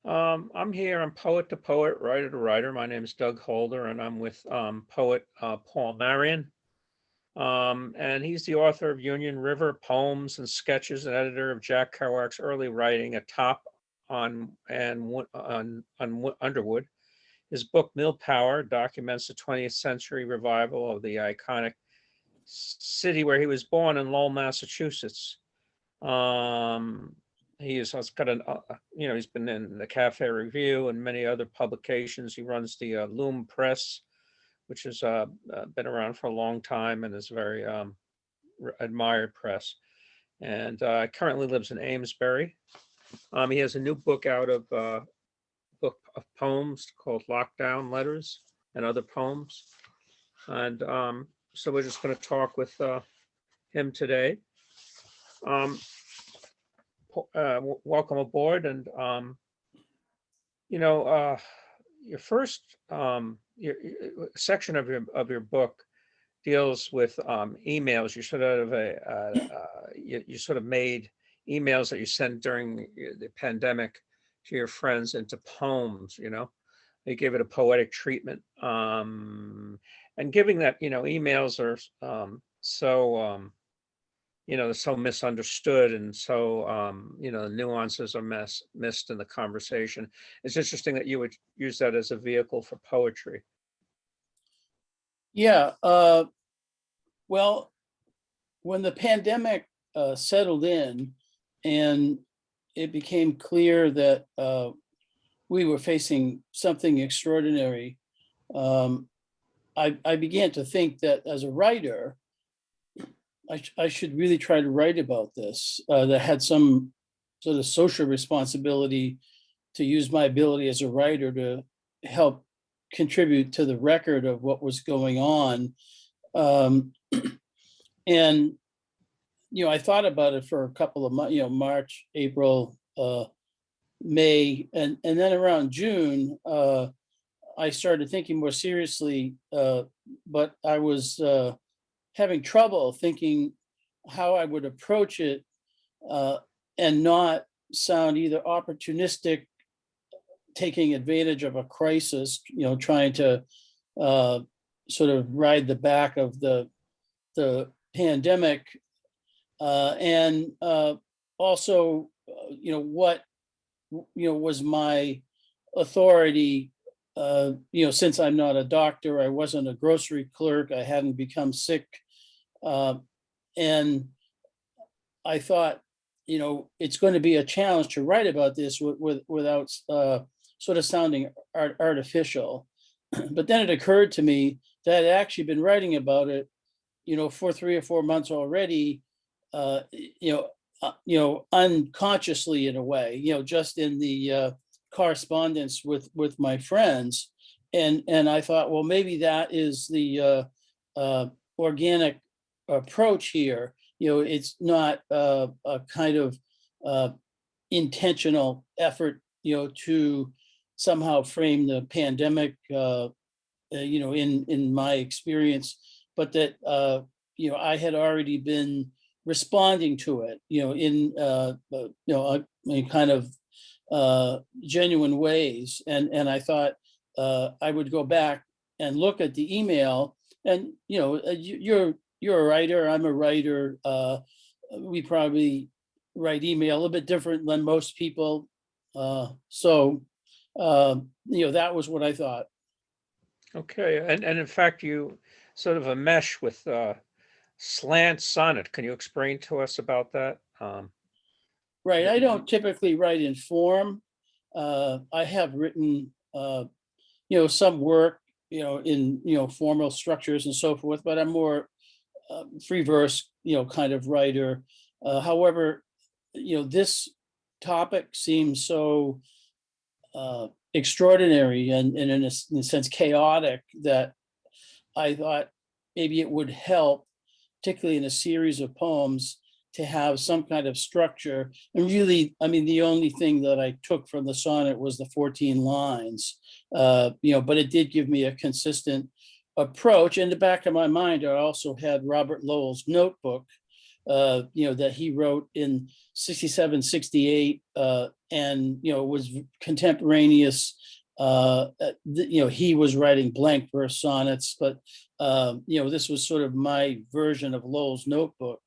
I'm here. I'm poet to poet, writer to writer. My name is Doug Holder, and I'm with poet Paul Marion. And he's the author of Union River poems and sketches, and editor of Jack Kerouac's early writing, A Top on Underwood. His book Mill Power documents the 20th century revival of the iconic city where he was born in Lowell, Massachusetts. Um, he's got he's been in the Cafe Review and many other publications. He runs the Loom Press, which has been around for a long time and is very admired press. And currently lives in Amesbury. He has a new book out of book of poems called Lockdown Letters and Other Poems. And so we're just going to talk with him today. Welcome aboard. And your first your section of your book deals with emails. You sort of made emails that you sent during the pandemic to your friends into poems. You gave it a poetic treatment, and giving that, emails are so so misunderstood, and so the nuances are missed in the conversation. It's interesting that you would use that as a vehicle for poetry. Yeah, well, when the pandemic settled in and it became clear that we were facing something extraordinary, I began to think that as a writer, I should really try to write about this, that had some sort of social responsibility, to use my ability as a writer to help contribute to the record of what was going on. And, I thought about it for a couple of months, March, April, May, and then around June, I started thinking more seriously, but I was having trouble thinking how I would approach it and not sound either opportunistic, taking advantage of a crisis, trying to sort of ride the back of the pandemic, and also, what was my authority. Since I'm not a doctor, I wasn't a grocery clerk, I hadn't become sick. And I thought, it's going to be a challenge to write about this without sort of sounding artificial. But then it occurred to me that I'd actually been writing about it, for 3 or 4 months already, unconsciously in a way, just in the correspondence with my friends. And I thought, well, maybe that is the organic approach here. It's not a kind of intentional effort, to somehow frame the pandemic, in my experience, but that, I had already been responding to it, in kind of genuine ways. And I thought I would go back and look at the email. And, you're a writer, I'm a writer. We probably write email a little bit different than most people. So that was what I thought. Okay, and in fact, you sort of a mesh with slant sonnet. Can you explain to us about that? Right, I don't typically write in form. I have written, some work, in, formal structures and so forth, but I'm more free verse, kind of writer. However, this topic seems so extraordinary and in a sense chaotic, that I thought maybe it would help, particularly in a series of poems, to have some kind of structure. And really, the only thing that I took from the sonnet was the 14 lines, but it did give me a consistent approach. In the back of my mind, I also had Robert Lowell's notebook, that he wrote in 67, 68, and, was contemporaneous. He was writing blank verse sonnets, but, this was sort of my version of Lowell's notebook.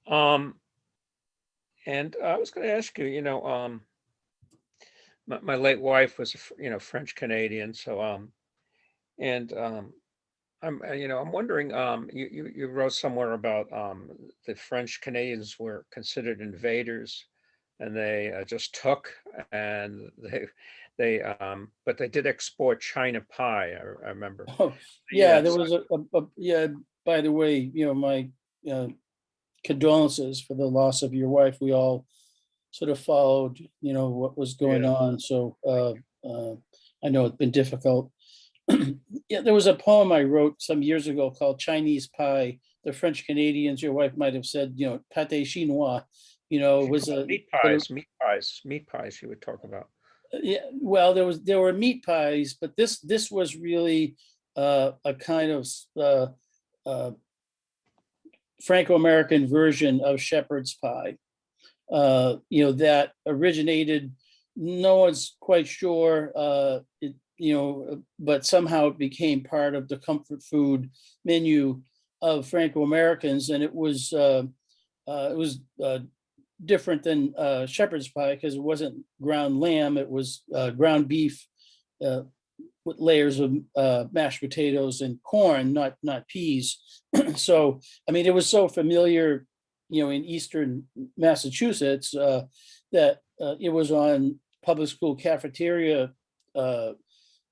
Um, and I was going to ask you, my late wife was, French Canadian. So, and I'm wondering, you wrote somewhere about the French Canadians were considered invaders, and they just took, and but they did export China pie. I remember. Oh, Yeah, yeah, there was yeah, by the way, my uh, condolences for the loss of your wife. We all sort of followed, what was going yeah. on. So I know it's been difficult. Yeah, there was a poem I wrote some years ago called Chinese Pie. The French Canadians, your wife might have said, pâté chinois, She was called a meat sort of, pies, meat pies, meat pies. She would talk about. yeah, well, there were meat pies, but this was really a kind of Franco-American version of shepherd's pie. That originated, no one's quite sure, but somehow it became part of the comfort food menu of Franco-Americans, and it was different than shepherd's pie because it wasn't ground lamb; it was ground beef uh, with layers of mashed potatoes and corn, not peas. So, I mean, it was so familiar, in Eastern Massachusetts, that it was on public school cafeteria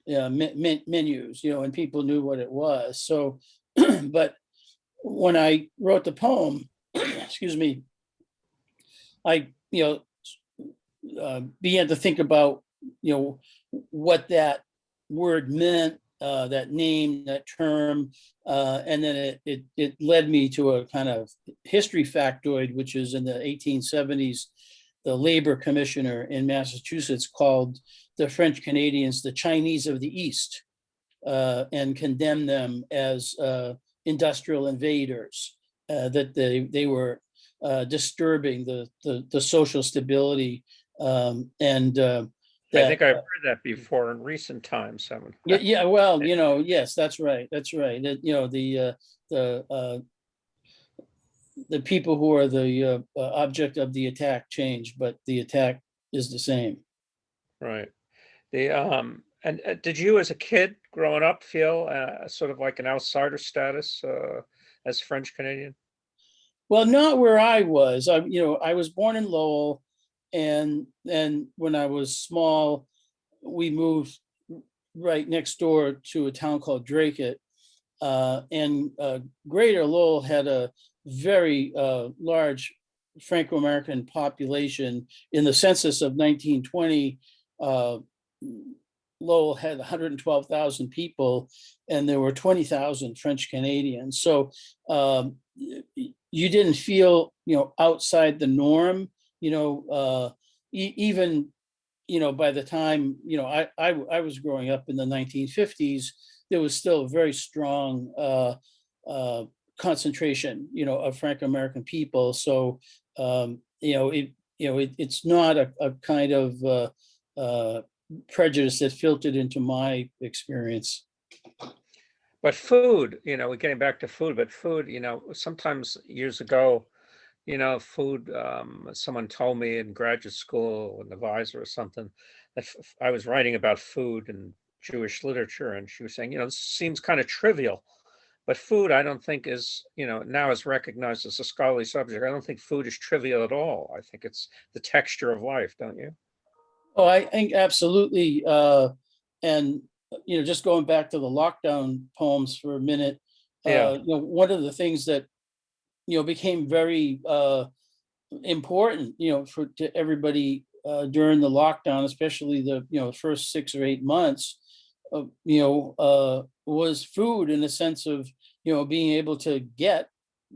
menus, and people knew what it was. So, but when I wrote the poem, excuse me, I, began to think about, what that word meant, that name, that term, and then it led me to a kind of history factoid, which is in the 1870s, the labor commissioner in Massachusetts called the French Canadians the Chinese of the East, and condemned them as industrial invaders, that they were disturbing the social stability, and I that think I've heard that before in recent times. Someone. yeah, well, yes, that's right, that, the people who are the object of the attack change, but the attack is the same. Right. The and did you as a kid growing up feel sort of like an outsider status as French Canadian? Well, not where I was. I was born in Lowell, and then when I was small, we moved right next door to a town called Dracut, and Greater Lowell had a very large Franco-American population. In the census of 1920, Lowell had 112,000 people, and there were 20,000 French Canadians. So you didn't feel, outside the norm, even, by the time, I was growing up in the 1950s, there was still a very strong concentration, of Franco-American people. So, it's not a kind of prejudice that filtered into my experience. But food, we're getting back to food, but food, sometimes years ago, food, someone told me in graduate school, an advisor or something, that I was writing about food and Jewish literature, and she was saying, this seems kind of trivial, but food, I don't think is, now is recognized as a scholarly subject. I don't think food is trivial at all. I think it's the texture of life, don't you? Oh, I think absolutely. And, just going back to the lockdown poems for a minute, Yeah, one of the things that, became very important, to everybody during the lockdown, especially the, first 6 or 8 months, was food, in the sense of, being able to get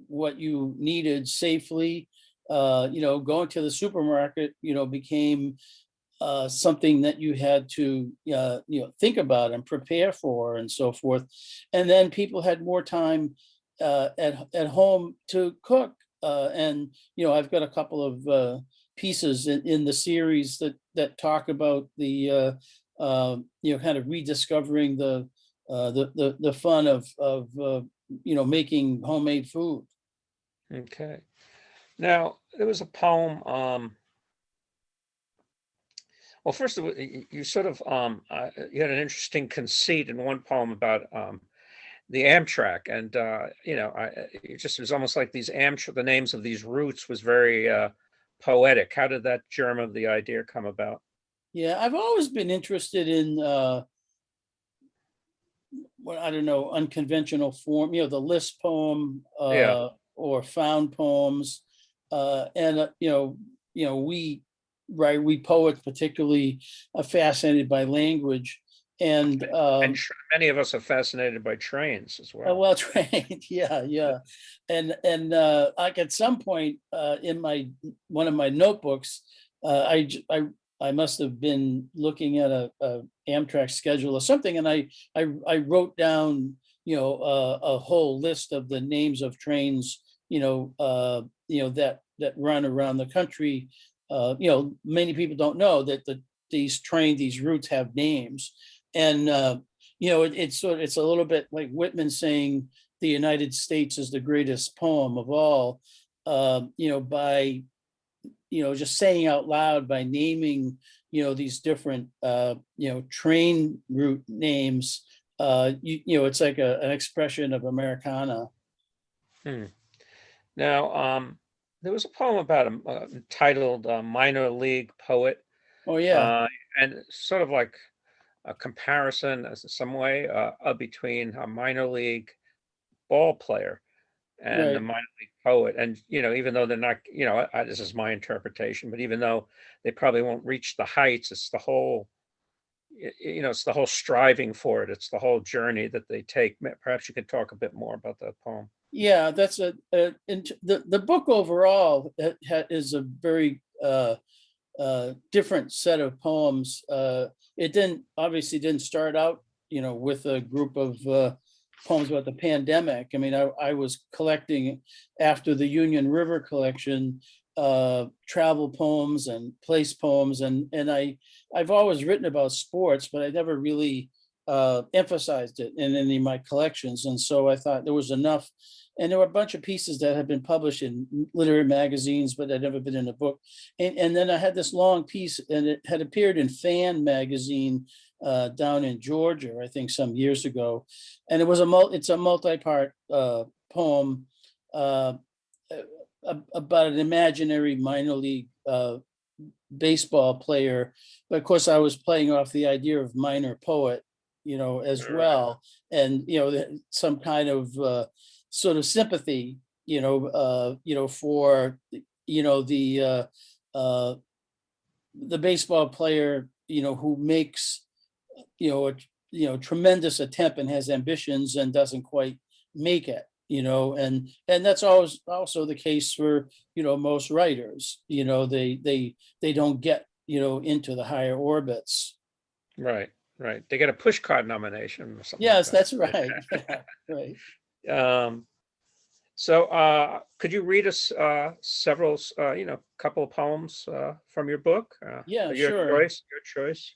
what you needed safely. Going to the supermarket, became something that you had to think about and prepare for, and so forth. And then people had more time at home to cook. And, I've got a couple of pieces in the series that talk about the, kind of rediscovering the fun of making homemade food. Okay. Now, there was a poem, well, first of all, you sort of, you had an interesting conceit in one poem about the Amtrak, and it was almost like these Amtrak, the names of these routes was very poetic. How did that germ of the idea come about? Yeah, I've always been interested in what I don't know, unconventional form, the list poem Yeah, or found poems. And we poets particularly are fascinated by language. And and many of us are fascinated by trains as well. well trained, yeah. And like at some point in one of my notebooks, I must have been looking at a Amtrak schedule or something, and I wrote down a whole list of the names of trains that run around the country. Many people don't know that these routes have names, and it's a little bit like Whitman saying the United States is the greatest poem of all, by just saying out loud, by naming these different train route names. It's like an expression of Americana. Hmm. Now, there was a poem about him titled "Minor League Poet," Oh yeah, uh, and sort of like a comparison, as in some way, between a minor league ball player and the right. minor league poet. And even though they're not, this is my interpretation, but even though they probably won't reach the heights, it's the whole, it's the whole striving for it. It's the whole journey that they take. Perhaps you could talk a bit more about that poem. Yeah, that's the book overall is a very different set of poems. It obviously didn't start out, with a group of poems about the pandemic. I mean, I was collecting after the Union River collection, travel poems and place poems, and I've always written about sports, but I never really emphasized it in any of my collections. And so I thought there was enough. And there were a bunch of pieces that had been published in literary magazines, but had never been in a book. And then I had this long piece, and it had appeared in Fan magazine down in Georgia, I think some years ago. And it's a multi-part poem about an imaginary minor league baseball player. But of course, I was playing off the idea of minor poet, as Right. well. And, some kind of sort of sympathy, for, the baseball player, who makes, a tremendous attempt and has ambitions and doesn't quite make it, and that's always also the case for, most writers, they don't get, into the higher orbits. Right, right. They get a pushcard nomination or something like Yes, that. that's right. Yeah, right. Um, so, could you read us several, couple of poems from your book? Yeah, Your sure. choice, your choice.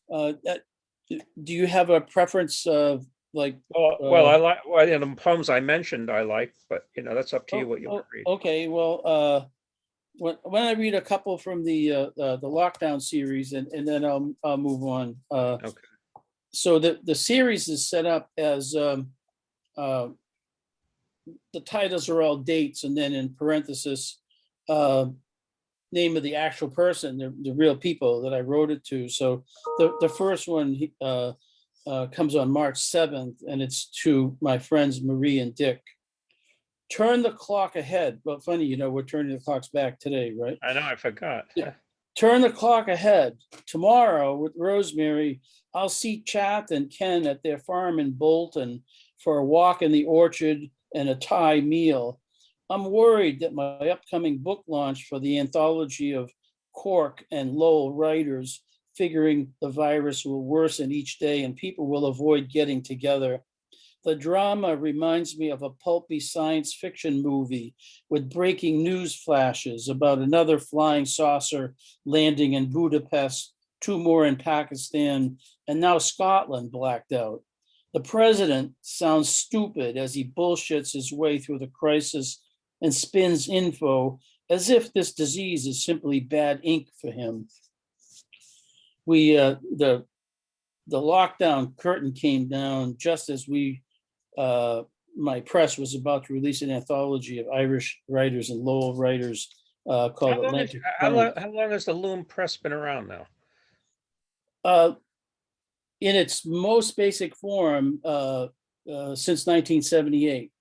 That, do you have a preference of like, Well, I like, well, the poems I mentioned I like, but that's up to you what you want to read. okay, well, when I read a couple from the lockdown series, and then I'll move on. Okay. So the series is set up as uh, the titles are all dates, and then in parenthesis, uh, name of the actual person, the real people that I wrote it to. So the first one comes on March 7th, and it's to my friends Marie and Dick. Turn the clock ahead. Well, funny, we're turning the clocks back today, right? I know, I forgot. Yeah. Turn the clock ahead. Tomorrow with Rosemary, I'll see Chath and Ken at their farm in Bolton for a walk in the orchard and a Thai meal. I'm worried that my upcoming book launch for the anthology of Cork and Lowell writers, figuring the virus will worsen each day and people will avoid getting together. The drama reminds me of a pulpy science fiction movie with breaking news flashes about another flying saucer landing in Budapest, two more in Pakistan, and now Scotland blacked out. The president sounds stupid as he bullshits his way through the crisis and spins info as if this disease is simply bad ink for him. The lockdown curtain came down just as my press was about to release an anthology of Irish writers and Lowell writers called Atlantic Current. How long has the Loom Press been around now? In its most basic form, since 1978.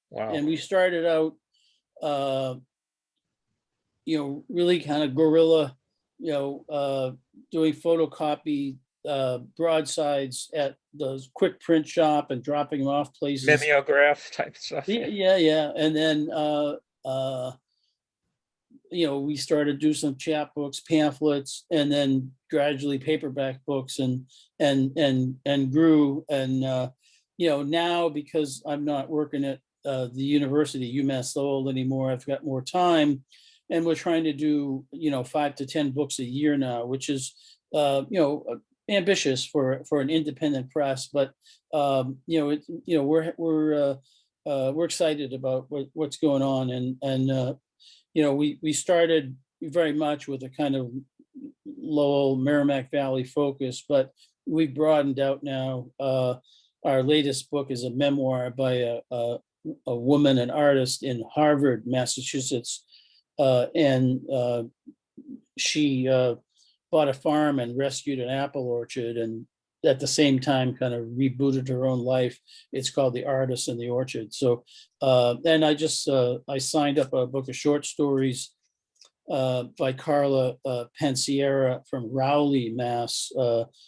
Wow. And we started out, really kind of guerrilla, doing photocopy broadsides at the quick print shop and dropping them off places. Mimeograph type stuff. Yeah. And then, we started to do some chapbooks, pamphlets, and then gradually paperback books and grew. And, now because I'm not working at the university, UMass Lowell anymore, I've got more time, and we're trying to do, 5 to 10 books a year now, which is, ambitious for an independent press, but we're excited about what's going on, and we started very much with a kind of Lowell Merrimack Valley focus, but we've broadened out now. Our latest book is a memoir by a woman, an artist in Harvard, Massachusetts, and she bought a farm and rescued an apple orchard, and at the same time kind of rebooted her own life. It's called The Artist in the Orchard. So, and I signed up a book of short stories by Carla Pansiera from Rowley, Mass.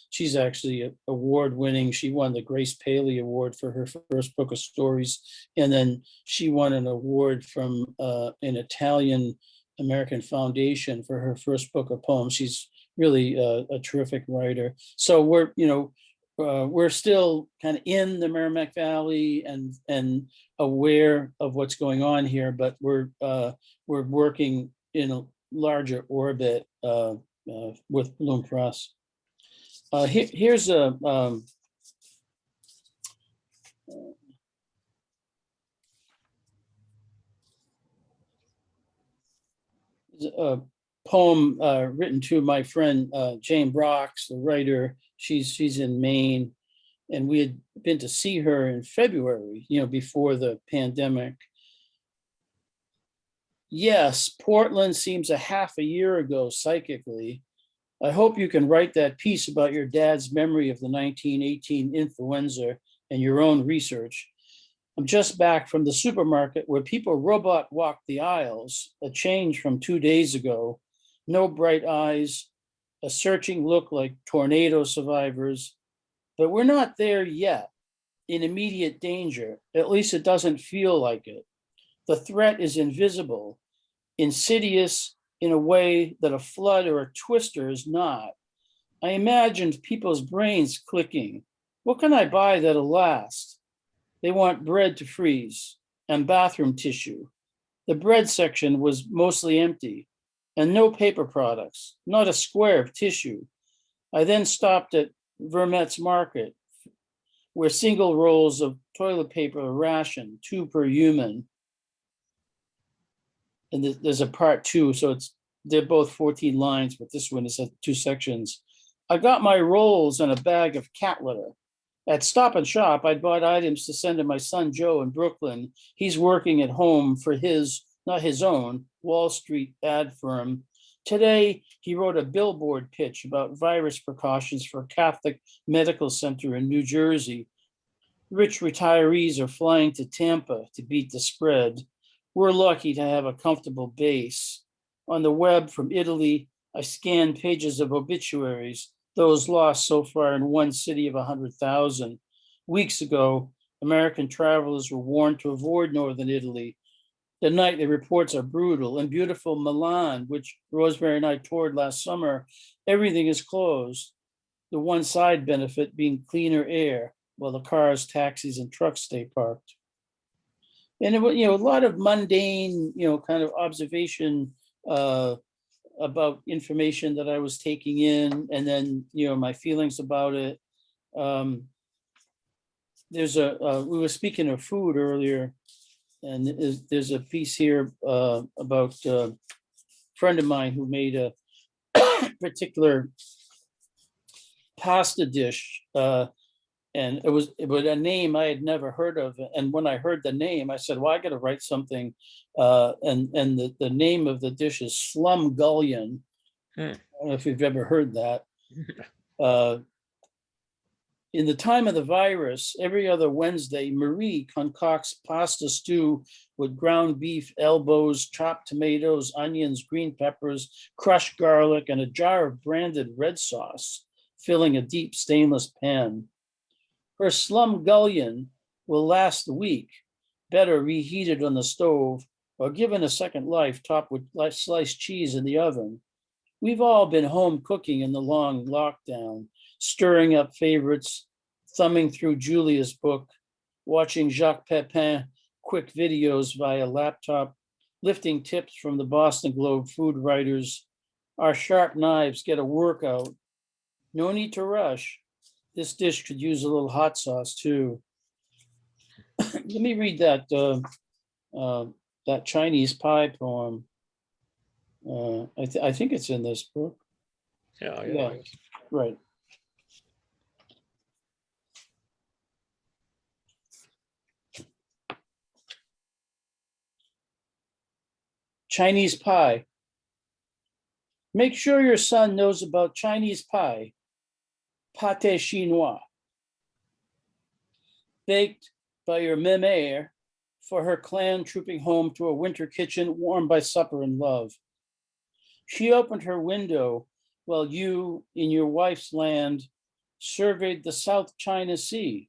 She's actually award-winning. She won the Grace Paley Award for her first book of stories, and then she won an award from an Italian American foundation for her first book of poems. She's really a terrific writer. So we're still kind of in the Merrimack Valley and aware of what's going on here, but we're working in a larger orbit with Loom Press. Here's a poem written to my friend Jane Brox, the writer. She's in Maine, and we had been to see her in February, before the pandemic. Yes, Portland seems a half a year ago psychically. I hope you can write that piece about your dad's memory of the 1918 influenza and your own research. I'm just back from the supermarket where people robot walk the aisles, a change from 2 days ago. No bright eyes, a searching look like tornado survivors, but we're not there yet in immediate danger. At least it doesn't feel like it. The threat is invisible, insidious in a way that a flood or a twister is not. I imagined people's brains clicking. What can I buy that'll last? They want bread to freeze and bathroom tissue. The bread section was mostly empty and no paper products, not a square of tissue. I then stopped at Vermet's Market, where single rolls of toilet paper are rationed, 2 per human. And there's a part 2, so they're both 14 lines, but this one is 2 sections. I got my rolls and a bag of cat litter. At Stop and Shop, I'd bought items to send to my son Joe in Brooklyn. He's working at home for not his own, Wall Street ad firm. Today, he wrote a billboard pitch about virus precautions for a Catholic medical center in New Jersey. Rich retirees are flying to Tampa to beat the spread. We're lucky to have a comfortable base. On the web from Italy, I scanned pages of obituaries, those lost so far in one city of 100,000. Weeks ago, American travelers were warned to avoid northern Italy. The nightly reports are brutal. In beautiful Milan, which Rosemary and I toured last summer, everything is closed. The one side benefit being cleaner air. while the cars, taxis, and trucks stay parked. And it was, a lot of mundane, kind of observation about information that I was taking in, and then, my feelings about it. There's we were speaking of food earlier, and there's a piece here about a friend of mine who made a particular pasta dish, and it was a name I had never heard of. And when I heard the name, I said, "Well, I got to write something." And the name of the dish is slumgullion. I don't know if you've ever heard that. In the time of the virus, every other Wednesday, Marie concocts pasta stew with ground beef, elbows, chopped tomatoes, onions, green peppers, crushed garlic, and a jar of branded red sauce, filling a deep stainless pan. Her slumgullion will last a week, better reheated on the stove or given a second life topped with sliced cheese in the oven. We've all been home cooking in the long lockdown, stirring up favorites, thumbing through Julia's book, watching Jacques Pepin quick videos via laptop, lifting tips from the Boston Globe food writers. Our sharp knives get a workout. No need to rush. This dish could use a little hot sauce too. Let me read that that Chinese pie poem. I think it's in this book. Yeah. Right. Chinese pie. Make sure your son knows about Chinese pie, pâté chinois, baked by your mère for her clan trooping home to a winter kitchen warmed by supper and love. She opened her window while you, in your wife's land, surveyed the South China Sea,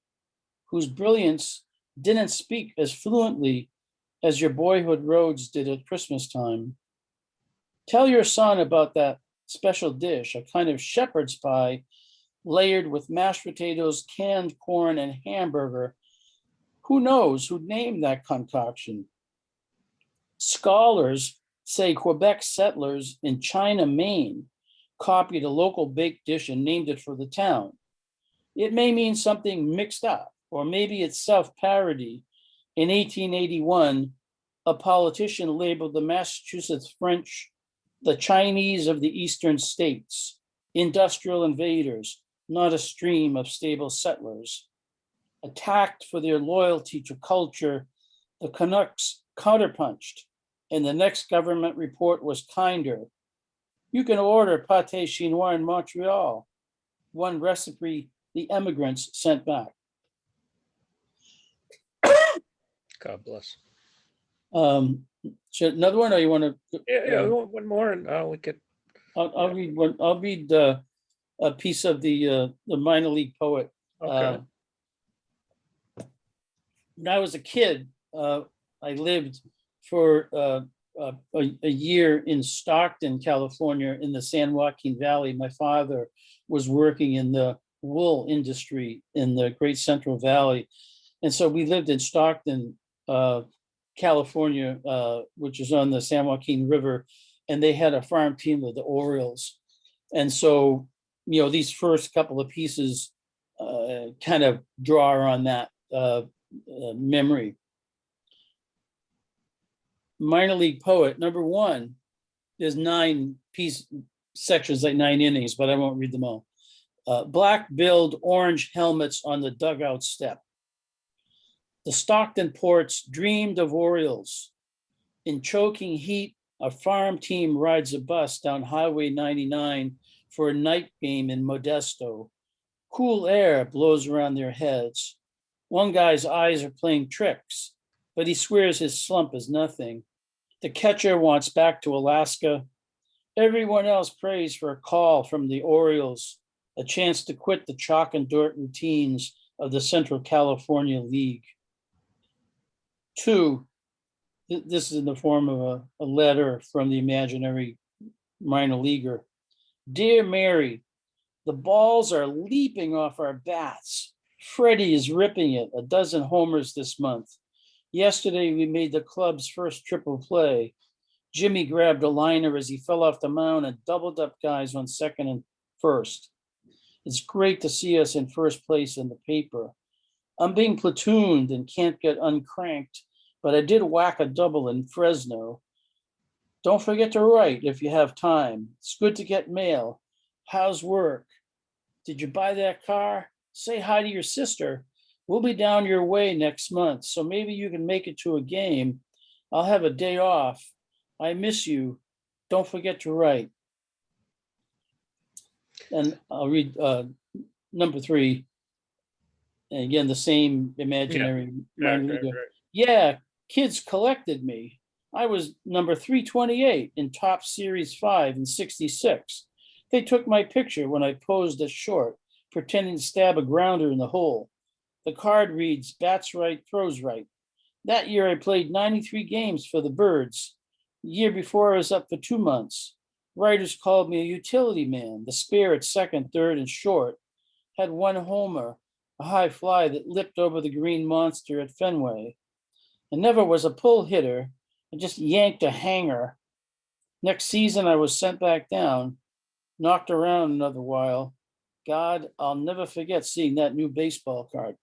whose brilliance didn't speak as fluently as your boyhood roads did at Christmas time. Tell your son about that special dish, a kind of shepherd's pie layered with mashed potatoes, canned corn, and hamburger. Who knows who named that concoction? Scholars say Quebec settlers in China, Maine, copied a local baked dish and named it for the town. It may mean something mixed up, or maybe it's self-parody. In 1881, a politician labeled the Massachusetts French the Chinese of the eastern states, industrial invaders, not a stream of stable settlers. Attacked for their loyalty to culture, the Canucks counterpunched, and the next government report was kinder. You can order pâté chinois in Montreal, one recipe the immigrants sent back. God bless. So another one, or you want to? Yeah, one more, and we could. I'll read one. I'll read a piece of the minor league poet. Okay. When I was a kid, I lived for a year in Stockton, California, in the San Joaquin Valley. My father was working in the wool industry in the Great Central Valley, and so we lived in Stockton, California, which is on the San Joaquin River, and they had a farm team of the Orioles. And so, these first couple of pieces kind of draw on that memory. Minor league poet, number one, there's 9 sections, like 9 innings, but I won't read them all. Black-billed orange helmets on the dugout step. The Stockton Ports dreamed of Orioles. In choking heat, a farm team rides a bus down Highway 99 for a night game in Modesto. Cool air blows around their heads. One guy's eyes are playing tricks, but he swears his slump is nothing. The catcher wants back to Alaska. Everyone else prays for a call from the Orioles, a chance to quit the chalk and dirt routines of the Central California League. 2, this is in the form of a letter from the imaginary minor leaguer. Dear Mary, the balls are leaping off our bats, Freddie is ripping it, a dozen homers this month. Yesterday, we made the club's first triple play. Jimmy grabbed a liner as he fell off the mound and doubled up guys on second and first. It's great to see us in first place in the paper. I'm being platooned and can't get uncranked, but I did whack a double in Fresno. Don't forget to write if you have time. It's good to get mail. How's work? Did you buy that car? Say hi to your sister. We'll be down your way next month, so maybe you can make it to a game. I'll have a day off. I miss you. Don't forget to write. And I'll read number 3. And again, the same imaginary mind reader. Yeah, kids collected me. I was number 328 in Top Series 5 in '66. They took my picture when I posed as short, pretending to stab a grounder in the hole. The card reads, bats right, throws right. That year I played 93 games for the Birds. The year before I was up for 2 months. Writers called me a utility man, the spare at second, third, and short. Had 1 homer, a high fly that lipped over the green monster at Fenway. I never was a pull hitter. I just yanked a hanger. Next season I was sent back down, knocked around another while. God, I'll never forget seeing that new baseball card.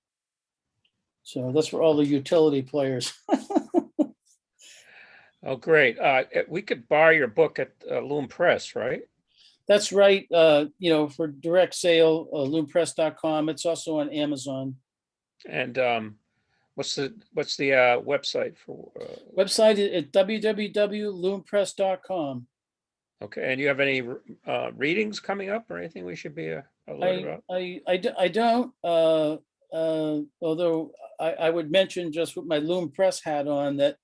So that's for all the utility players. Oh, great. We could borrow your book at Loom Press, right? That's right. For direct sale, loompress.com. It's also on Amazon. And what's the website for? Website at www.loompress.com. Okay. And you have any readings coming up or anything we should be alert about? I don't. Although I would mention, just with my Loom Press hat on, that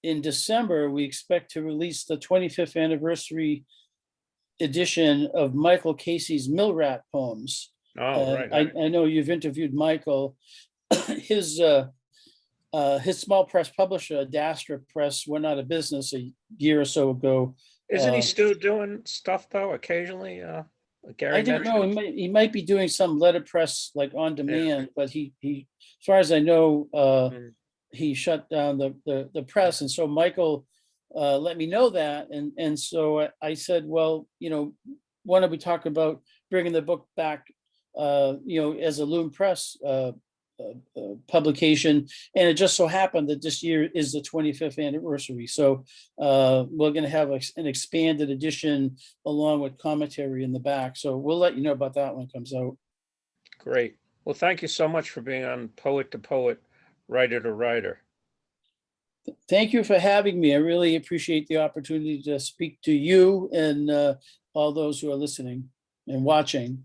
in December we expect to release the 25th anniversary edition of Michael Casey's Mill Rat poems. Oh, right. I know you've interviewed Michael. His small press publisher, Dastra Press, went out of business a year or so ago. Isn't he still doing stuff though occasionally? Gary I don't know. He might be doing some letterpress like on demand, but he, as far as I know, he shut down the press. And so Michael let me know that, and so I said, well, why don't we talk about bringing the book back, as a Loom Press publication. And it just so happened that this year is the 25th anniversary. So we're going to have an expanded edition along with commentary in the back. So we'll let you know about that when it comes out. Great. Well, thank you so much for being on Poet to Poet, Writer to Writer. Thank you for having me. I really appreciate the opportunity to speak to you and all those who are listening and watching.